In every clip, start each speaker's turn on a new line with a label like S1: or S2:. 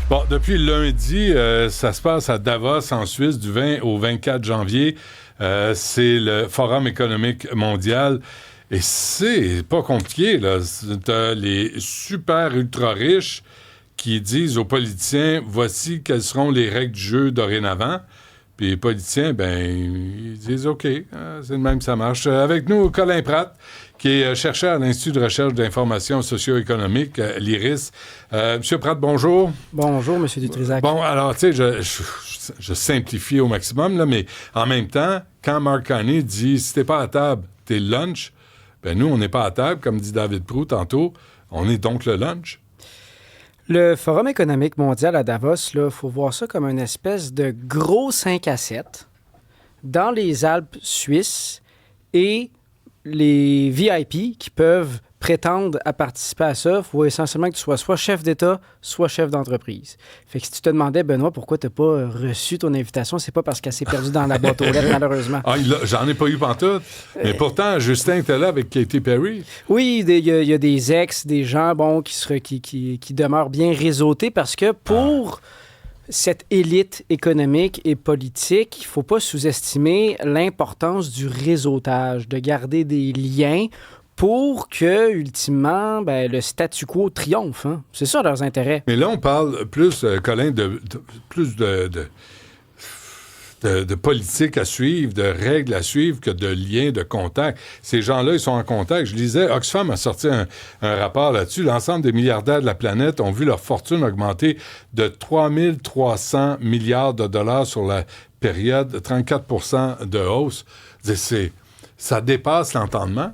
S1: Bon, depuis lundi, ça se passe à Davos, en Suisse, du 20 au 24 janvier. C'est le Forum économique mondial. Et c'est pas compliqué, là. T'as les super ultra riches qui disent aux politiciens, voici quelles seront les règles du jeu dorénavant. Puis les politiciens, ils disent OK, c'est le même, ça marche. Avec nous, Colin Pratt, qui est chercheur à l'Institut de recherche d'information socio-économique, l'IRIS. Monsieur Pratt, bonjour.
S2: Bonjour, M. Dutrisac.
S1: Bon, alors, tu sais, je simplifie au maximum, là, mais en même temps, quand Mark Carney dit « si t'es pas à table, t'es le lunch », nous, on n'est pas à table, comme dit David Proulx tantôt, on est donc le lunch.
S2: Le Forum économique mondial à Davos, il faut voir ça comme une espèce de gros 5 à 7 dans les Alpes suisses et les VIP qui peuvent prétendre à participer à ça, il faut essentiellement que tu sois soit chef d'État, soit chef d'entreprise. Fait que si tu te demandais, Benoît, pourquoi tu n'as pas reçu ton invitation, c'est pas parce qu'elle s'est perdue dans la boîte aux lettres, malheureusement.
S1: J'en ai pas eu pantoute. Mais pourtant, Justin était là avec Katy Perry.
S2: Oui, il y a des des gens qui demeurent bien réseautés parce que pour cette élite économique et politique, il ne faut pas sous-estimer l'importance du réseautage, de garder des liens pour que, ultimement, le statu quo triomphe. Hein? C'est ça leurs intérêts.
S1: Mais là, on parle plus, Colin, plus de politique à suivre, de règles à suivre que de liens de contact. Ces gens-là, ils sont en contact. Je lisais, Oxfam a sorti un rapport là-dessus. L'ensemble des milliardaires de la planète ont vu leur fortune augmenter de 3 300 milliards de dollars sur la période, 34 % de hausse. Ça dépasse l'entendement.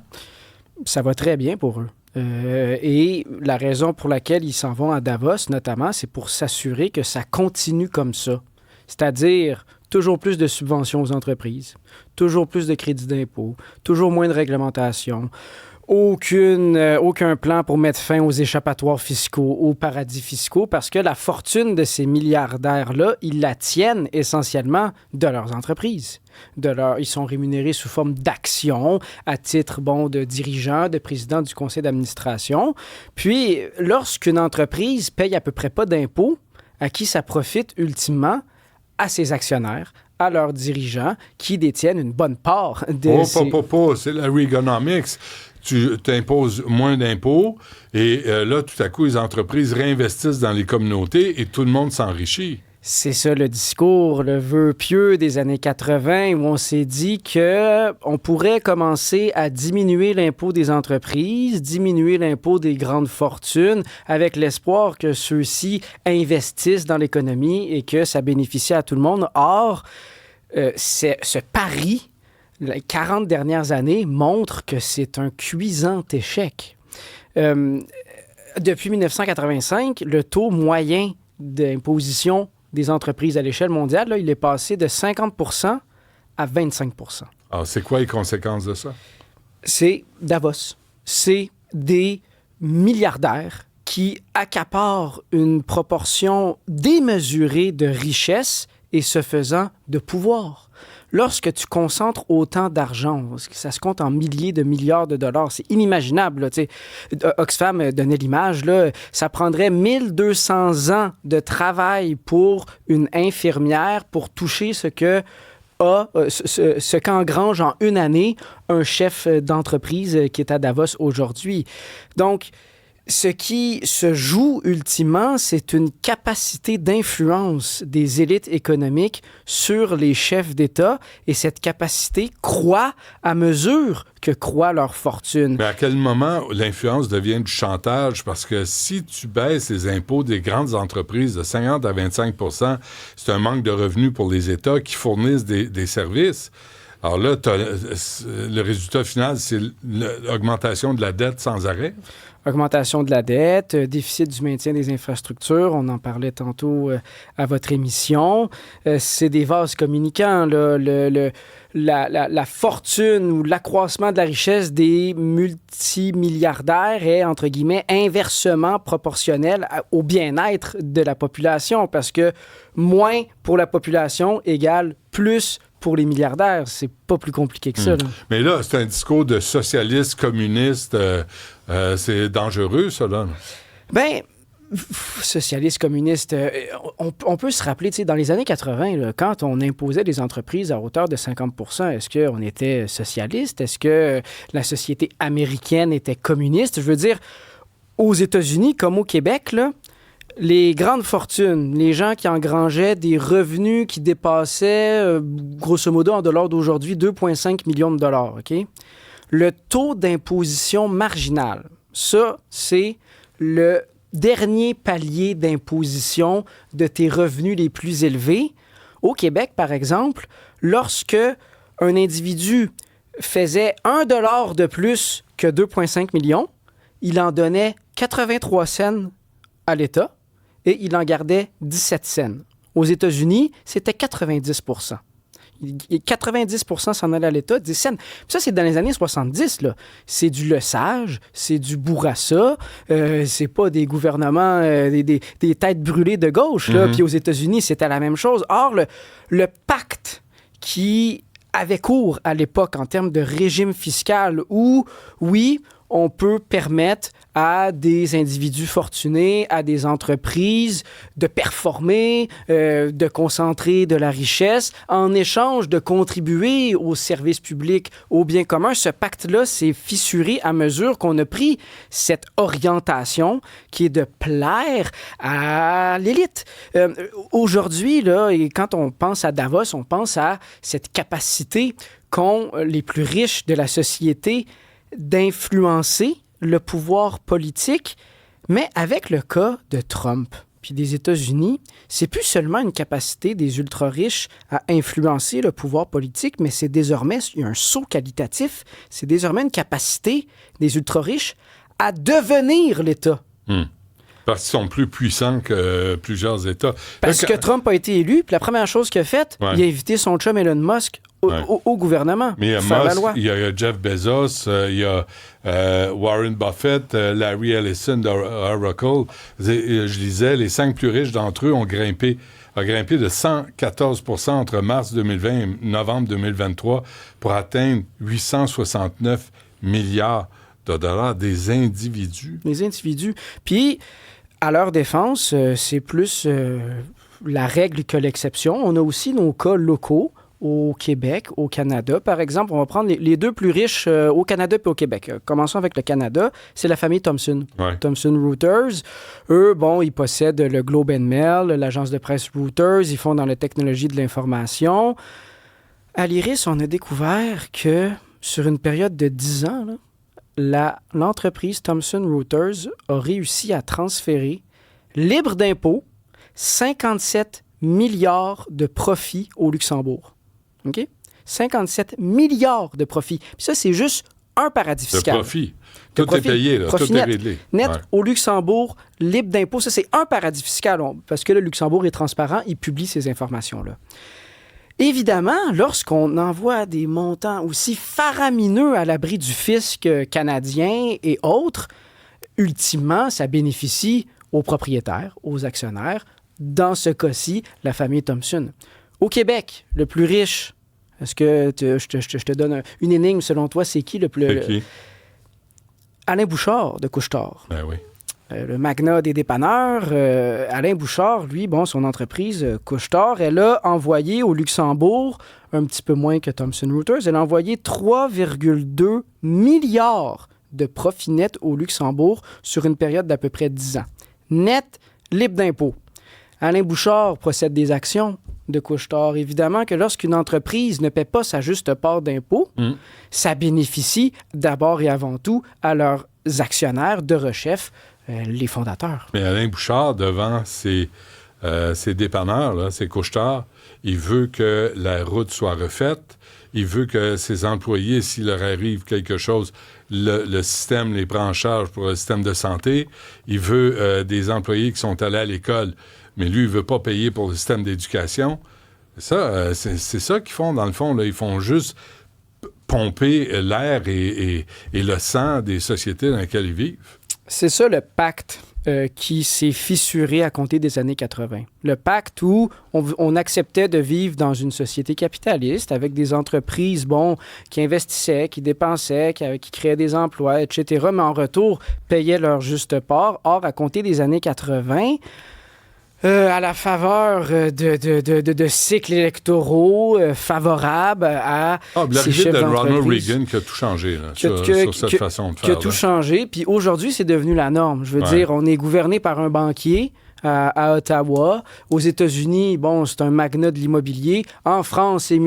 S2: Ça va très bien pour eux. Et la raison pour laquelle ils s'en vont à Davos, notamment, c'est pour s'assurer que ça continue comme ça. C'est-à-dire toujours plus de subventions aux entreprises, toujours plus de crédits d'impôt, toujours moins de réglementation, aucun plan pour mettre fin aux échappatoires fiscaux, aux paradis fiscaux, parce que la fortune de ces milliardaires-là, ils la tiennent essentiellement de leurs entreprises. Ils sont rémunérés sous forme d'actions à titre de dirigeants, de présidents du conseil d'administration. Puis, lorsqu'une entreprise paye à peu près pas d'impôts, à qui ça profite ultimement? À ses actionnaires, à leurs dirigeants qui détiennent une bonne part de
S1: c'est la Reaganomics. Tu t'imposes moins d'impôts et là, tout à coup, les entreprises réinvestissent dans les communautés et tout le monde s'enrichit.
S2: C'est ça le discours, le vœu pieux des années 80 où on s'est dit qu'on pourrait commencer à diminuer l'impôt des entreprises, diminuer l'impôt des grandes fortunes avec l'espoir que ceux-ci investissent dans l'économie et que ça bénéficie à tout le monde. Or, ce pari, les 40 dernières années, montre que c'est un cuisant échec. Depuis 1985, le taux moyen d'imposition des entreprises à l'échelle mondiale, il est passé de 50 % à 25 %.
S1: Alors, c'est quoi les conséquences de ça?
S2: C'est Davos. C'est des milliardaires qui accaparent une proportion démesurée de richesse et ce faisant de pouvoir. Lorsque tu concentres autant d'argent, ça se compte en milliers de milliards de dollars, c'est inimaginable. Là, Oxfam donnait l'image, là, ça prendrait 1200 ans de travail pour une infirmière pour toucher ce qu'engrange en une année un chef d'entreprise qui est à Davos aujourd'hui. Donc, ce qui se joue ultimement, c'est une capacité d'influence des élites économiques sur les chefs d'État et cette capacité croît à mesure que croît leur fortune.
S1: Mais à quel moment l'influence devient du chantage? Parce que si tu baisses les impôts des grandes entreprises de 50 à 25 %, c'est un manque de revenus pour les États qui fournissent des services. Alors là, le résultat final, c'est l'augmentation de la dette sans arrêt.
S2: Augmentation de la dette, déficit du maintien des infrastructures, on en parlait tantôt à votre émission. C'est des vases communicants, là. La fortune ou l'accroissement de la richesse des multimilliardaires est, entre guillemets, inversement proportionnel au bien-être de la population parce que moins pour la population égale plus pour les milliardaires. C'est pas plus compliqué que ça. Là.
S1: Mais là, c'est un discours de socialiste, communiste. C'est dangereux, ça, là.
S2: Bien, Socialiste, communiste, on peut se rappeler, tu sais, dans les années 80, là, quand on imposait des entreprises à hauteur de 50 %, est-ce qu'on était socialiste? Est-ce que la société américaine était communiste? Je veux dire, aux États-Unis comme au Québec, là, les grandes fortunes, les gens qui engrangeaient des revenus qui dépassaient, grosso modo, en dollars d'aujourd'hui, 2,5 millions de dollars, OK? Le taux d'imposition marginal, ça, c'est le dernier palier d'imposition de tes revenus les plus élevés. Au Québec, par exemple, lorsque un individu faisait 1 dollar de plus que 2,5 millions, il en donnait 83 cents à l'État et il en gardait 17 cents. Aux États-Unis, c'était 90 %. 90 % s'en allait à l'État, 10 cents. Puis ça, c'est dans les années 70, là. C'est du Lesage, c'est du Bourassa, c'est pas des gouvernements, des têtes brûlées de gauche, là. Puis aux États-Unis, c'était la même chose. Or, le pacte qui avait cours à l'époque en termes de régime fiscal où, oui, on peut permettre à des individus fortunés, à des entreprises de performer, de concentrer de la richesse en échange de contribuer aux services publics, au bien commun. Ce pacte-là s'est fissuré à mesure qu'on a pris cette orientation qui est de plaire à l'élite. Aujourd'hui, là, et quand on pense à Davos, on pense à cette capacité qu'ont les plus riches de la société d'influencer le pouvoir politique, mais avec le cas de Trump puis des États-Unis, c'est plus seulement une capacité des ultra-riches à influencer le pouvoir politique, mais c'est désormais, il y a un saut qualitatif, c'est désormais une capacité des ultra-riches à devenir l'État.
S1: Parce qu'ils sont plus puissants que plusieurs États.
S2: Parce que Trump a été élu, puis la première chose qu'il a faite, il a invité son chum Elon Musk au gouvernement.
S1: Mais il y a Musk, il y a Jeff Bezos, il y a Warren Buffett, Larry Ellison d'Oracle. Je disais, les 5 plus riches d'entre eux ont grimpé de 114 % entre mars 2020 et novembre 2023 pour atteindre 869 milliards de dollars des individus.
S2: Les individus. Puis, à leur défense, c'est plus la règle que l'exception. On a aussi nos cas locaux au Québec, au Canada. Par exemple, on va prendre les deux plus riches au Canada et au Québec. Commençons avec le Canada. C'est la famille Thomson.
S1: Ouais.
S2: Thomson Reuters. Eux, bon, ils possèdent le Globe and Mail, l'agence de presse Reuters. Ils font dans la technologie de l'information. À l'IRIS, on a découvert que sur une période de 10 ans, là, l'entreprise Thomson Reuters a réussi à transférer, libre d'impôts, 57 milliards de profits au Luxembourg. OK? 57 milliards de profits. Puis ça, c'est juste un paradis fiscal.
S1: De profit. Tout est payé, là. Tout est réglé.
S2: Net au Luxembourg, libre d'impôts. Ça, c'est un paradis fiscal. Parce que le Luxembourg est transparent, il publie ces informations-là. Évidemment, lorsqu'on envoie des montants aussi faramineux à l'abri du fisc canadien et autres, ultimement, ça bénéficie aux propriétaires, aux actionnaires. Dans ce cas-ci, la famille Thomson. Au Québec, le plus riche, est-ce que je te donne une énigme selon toi, c'est qui le plus...
S1: C'est qui?
S2: Alain Bouchard de Couche-Tard.
S1: Ben oui.
S2: Le magnat des dépanneurs, Alain Bouchard, lui, bon, son entreprise Couche-Tard, elle a envoyé au Luxembourg, un petit peu moins que Thomson Reuters, elle a envoyé 3,2 milliards de profits nets au Luxembourg sur une période d'à peu près 10 ans. Net, libre d'impôts. Alain Bouchard possède des actions de Couche-Tard. Évidemment que lorsqu'une entreprise ne paie pas sa juste part d'impôts, ça bénéficie d'abord et avant tout à leurs actionnaires de rechef, les fondateurs.
S1: Mais Alain Bouchard, devant ses dépanneurs, là, ses Couche-Tard, il veut que la route soit refaite. Il veut que ses employés, s'il leur arrive quelque chose, le système les prend en charge pour le système de santé. Il veut des employés qui sont allés à l'école, mais lui, il veut pas payer pour le système d'éducation. Ça, c'est ça qu'ils font, dans le fond. Là. Ils font juste pomper l'air et le sang des sociétés dans lesquelles ils vivent.
S2: C'est ça le pacte qui s'est fissuré à compter des années 80. Le pacte où on acceptait de vivre dans une société capitaliste avec des entreprises, qui investissaient, qui dépensaient, qui créaient des emplois, etc., mais en retour payaient leur juste part. Or, à compter des années 80, à la faveur de cycles électoraux favorables à ces chefs
S1: de
S2: d'entreprise.
S1: Ronald Reagan qui a tout changé là, sur cette façon de faire.
S2: Qui a tout changé. Puis aujourd'hui, c'est devenu la norme. Je veux dire, on est gouverné par un banquier à Ottawa. Aux États-Unis, c'est un magnat de l'immobilier. En France, c'est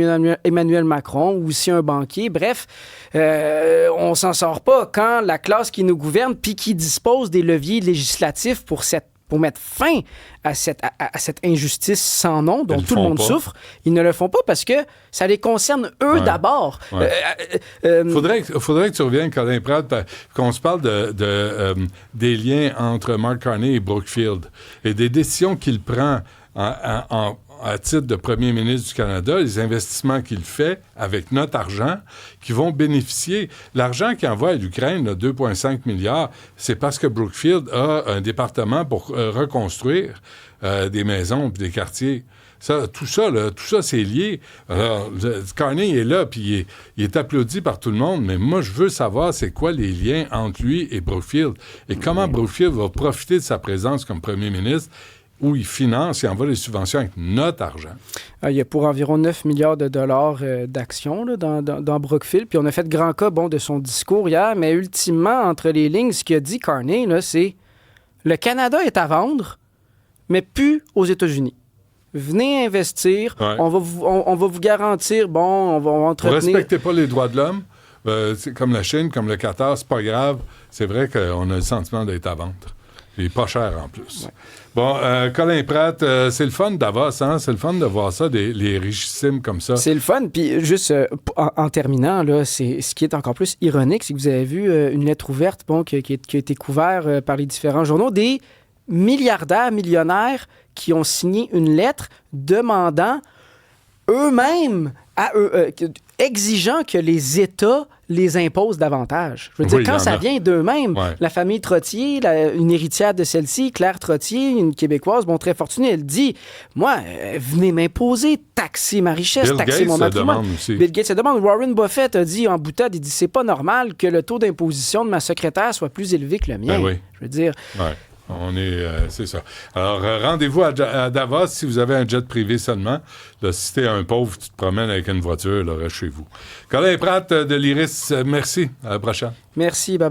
S2: Emmanuel Macron, aussi un banquier. Bref, on s'en sort pas quand la classe qui nous gouverne puis qui dispose des leviers législatifs pour mettre fin à cette injustice sans nom dont tout le monde souffre, ils ne le font pas parce que ça les concerne eux d'abord.
S1: Faudrait que tu reviennes, Colin Pratt, qu'on se parle des liens entre Mark Carney et Brookfield et des décisions qu'il prend à titre de premier ministre du Canada, les investissements qu'il fait avec notre argent qui vont bénéficier. L'argent qu'il envoie à l'Ukraine, là, 2,5 milliards, c'est parce que Brookfield a un département pour reconstruire des maisons et des quartiers. Tout ça, c'est lié. Alors, Carney est là, puis il est applaudi par tout le monde, mais moi, je veux savoir c'est quoi les liens entre lui et Brookfield et comment Brookfield va profiter de sa présence comme premier ministre où il envoie des subventions avec notre argent.
S2: Il y a pour environ 9 milliards de dollars d'actions là, dans Brookfield. Puis on a fait grand cas de son discours hier, mais ultimement, entre les lignes, ce qu'a dit Carney, là, c'est « Le Canada est à vendre, mais plus aux États-Unis. Venez investir, on va vous garantir, on va entretenir... »
S1: Vous ne respectez pas les droits de l'homme, c'est comme la Chine, comme le Qatar, c'est pas grave. C'est vrai qu'on a le sentiment d'être à vendre. Et pas cher en plus. Ouais. Bon, Colin Pratt, c'est le fun Davos, hein? C'est le fun de voir ça, les richissimes comme ça.
S2: C'est le fun. Puis juste en terminant, là, c'est ce qui est encore plus ironique, c'est que vous avez vu une lettre ouverte qui a été couverte par les différents journaux, des milliardaires, millionnaires qui ont signé une lettre demandant eux-mêmes, exigeant que les États les imposent davantage. Je veux dire, quand ça vient d'eux-mêmes, la famille Trottier, une héritière de celle-ci, Claire Trottier, une Québécoise, très fortunée, elle dit « Moi, venez m'imposer, taxer ma richesse, taxer mon matrimoine. » Bill Gates se demande. Warren Buffett a dit en boutade, il dit « C'est pas normal que le taux d'imposition de ma secrétaire soit plus élevé que le mien. » Je veux dire...
S1: c'est ça. Alors, rendez-vous à Davos si vous avez un jet privé seulement. Là, si t'es un pauvre, tu te promènes avec une voiture, là, reste chez vous. Colin Pratt de l'Iris, merci. À la prochaine.
S2: Merci, bye.